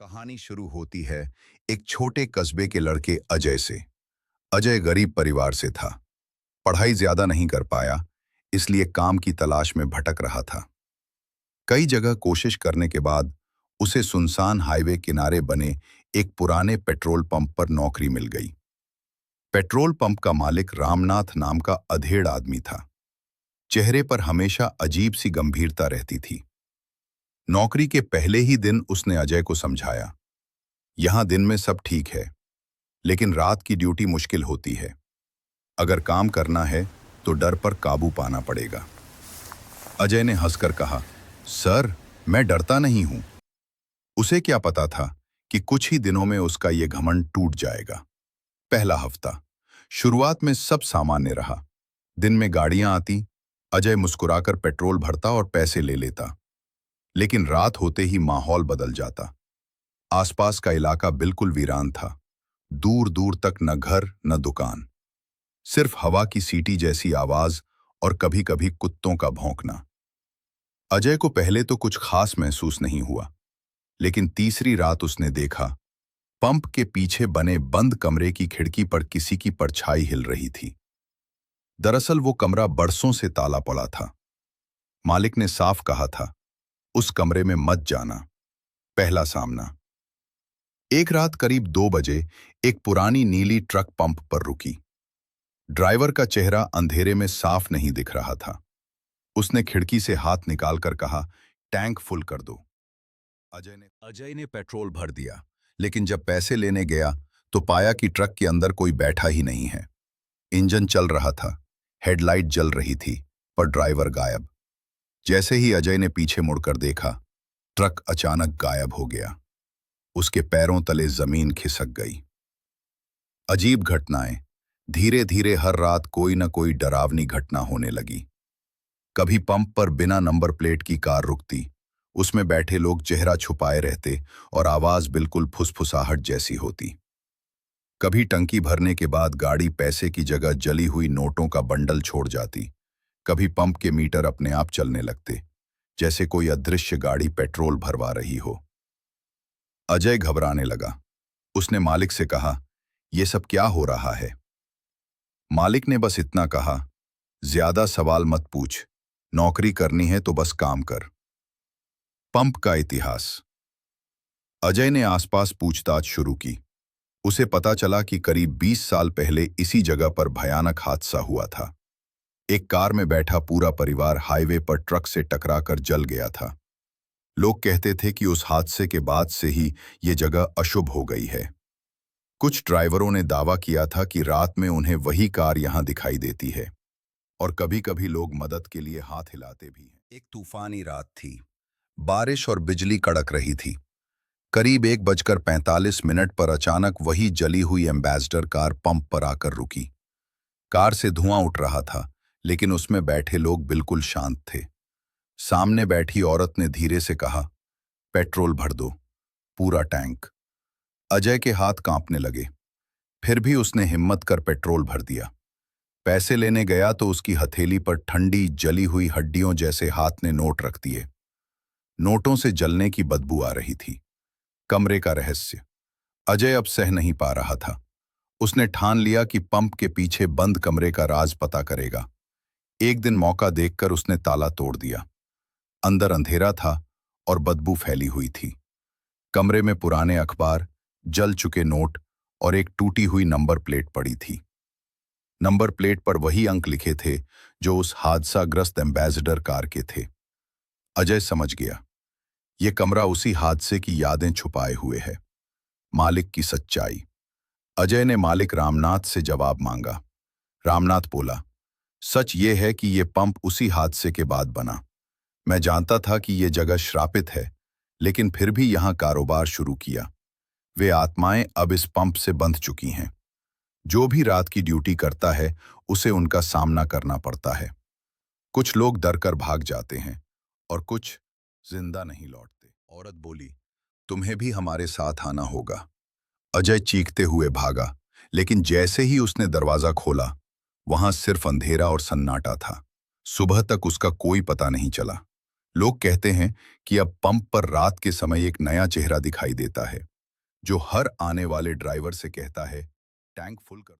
कहानी शुरू होती है एक छोटे कस्बे के लड़के अजय से। अजय गरीब परिवार से था। पढ़ाई ज्यादा नहीं कर पाया, इसलिए काम की तलाश में भटक रहा था। कई जगह कोशिश करने के बाद उसे सुनसान हाईवे किनारे बने एक पुराने पेट्रोल पंप पर नौकरी मिल गई। पेट्रोल पंप का मालिक रामनाथ नाम का अधेड़ आदमी था। चेहरे पर हमेशा अजीब सी गंभीरता रहती थी। नौकरी के पहले ही दिन उसने अजय को समझाया, यहां दिन में सब ठीक है, लेकिन रात की ड्यूटी मुश्किल होती है। अगर काम करना है तो डर पर काबू पाना पड़ेगा। अजय ने हंसकर कहा, सर, मैं डरता नहीं हूं। उसे क्या पता था कि कुछ ही दिनों में उसका ये घमंड टूट जाएगा। पहला हफ्ता शुरुआत में सब सामान्य रहा। दिन में गाड़ियां आती, अजय मुस्कुराकर पेट्रोल भरता और पैसे ले लेता। लेकिन रात होते ही माहौल बदल जाता। आसपास का इलाका बिल्कुल वीरान था। दूर दूर तक न घर न दुकान, सिर्फ हवा की सीटी जैसी आवाज और कभी कभी कुत्तों का भौंकना। अजय को पहले तो कुछ खास महसूस नहीं हुआ, लेकिन तीसरी रात उसने देखा, पंप के पीछे बने बंद कमरे की खिड़की पर किसी की परछाई हिल रही थी। दरअसल वो कमरा बरसों से ताला पड़ा था। मालिक ने साफ कहा था, उस कमरे में मत जाना। पहला सामना। एक रात करीब 2 बजे एक पुरानी नीली ट्रक पंप पर रुकी। ड्राइवर का चेहरा अंधेरे में साफ नहीं दिख रहा था। उसने खिड़की से हाथ निकालकर कहा, टैंक फुल कर दो। अजय ने पेट्रोल भर दिया, लेकिन जब पैसे लेने गया तो पाया कि ट्रक के अंदर कोई बैठा ही नहीं है। इंजन चल रहा था, हेडलाइट जल रही थी, पर ड्राइवर गायब। जैसे ही अजय ने पीछे मुड़कर देखा, ट्रक अचानक गायब हो गया। उसके पैरों तले जमीन खिसक गई। अजीब घटनाएं। धीरे धीरे हर रात कोई न कोई डरावनी घटना होने लगी। कभी पंप पर बिना नंबर प्लेट की कार रुकती, उसमें बैठे लोग चेहरा छुपाए रहते और आवाज बिल्कुल फुसफुसाहट जैसी होती। कभी टंकी भरने के बाद गाड़ी पैसे की जगह जली हुई नोटों का बंडल छोड़ जाती। कभी पंप के मीटर अपने आप चलने लगते, जैसे कोई अदृश्य गाड़ी पेट्रोल भरवा रही हो। अजय घबराने लगा। उसने मालिक से कहा, यह सब क्या हो रहा है? मालिक ने बस इतना कहा, ज्यादा सवाल मत पूछ, नौकरी करनी है तो बस काम कर। पंप का इतिहास। अजय ने आसपास पूछताछ शुरू की। उसे पता चला कि करीब 20 साल पहले इसी जगह पर भयानक हादसा हुआ था। एक कार में बैठा पूरा परिवार हाईवे पर ट्रक से टकराकर जल गया था। लोग कहते थे कि उस हादसे के बाद से ही ये जगह अशुभ हो गई है। कुछ ड्राइवरों ने दावा किया था कि रात में उन्हें वही कार यहां दिखाई देती है, और कभी-कभी लोग मदद के लिए हाथ हिलाते भी हैं। एक तूफानी रात थी। बारिश और बिजली कड़क रही थी। करीब 1:45 पर अचानक वही जली हुई एम्बेसडर कार पंप पर आकर रुकी। कार से धुआं उठ रहा था, लेकिन उसमें बैठे लोग बिल्कुल शांत थे। सामने बैठी औरत ने धीरे से कहा, पेट्रोल भर दो, पूरा टैंक। अजय के हाथ कांपने लगे। फिर भी उसने हिम्मत कर पेट्रोल भर दिया। पैसे लेने गया तो उसकी हथेली पर ठंडी जली हुई हड्डियों जैसे हाथ ने नोट रख दिए। नोटों से जलने की बदबू आ रही थी। कमरे का रहस्य। अजय अब सह नहीं पा रहा था। उसने ठान लिया कि पंप के पीछे बंद कमरे का राज पता करेगा। एक दिन मौका देखकर उसने ताला तोड़ दिया। अंदर अंधेरा था और बदबू फैली हुई थी। कमरे में पुराने अखबार, जल चुके नोट और एक टूटी हुई नंबर प्लेट पड़ी थी। नंबर प्लेट पर वही अंक लिखे थे जो उस हादसाग्रस्त एम्बेसडर कार के थे। अजय समझ गया, ये कमरा उसी हादसे की यादें छुपाए हुए है। मालिक की सच्चाई। अजय ने मालिक रामनाथ से जवाब मांगा। रामनाथ बोला, सच ये है कि ये पंप उसी हादसे के बाद बना। मैं जानता था कि ये जगह श्रापित है, लेकिन फिर भी यहां कारोबार शुरू किया। वे आत्माएं अब इस पंप से बंध चुकी हैं। जो भी रात की ड्यूटी करता है, उसे उनका सामना करना पड़ता है। कुछ लोग डरकर भाग जाते हैं और कुछ जिंदा नहीं लौटते। औरत बोली, तुम्हें भी हमारे साथ आना होगा। अजय चीखते हुए भागा, लेकिन जैसे ही उसने दरवाजा खोला, वहां सिर्फ अंधेरा और सन्नाटा था। सुबह तक उसका कोई पता नहीं चला। लोग कहते हैं कि अब पंप पर रात के समय एक नया चेहरा दिखाई देता है, जो हर आने वाले ड्राइवर से कहता है, टैंक फुल कर।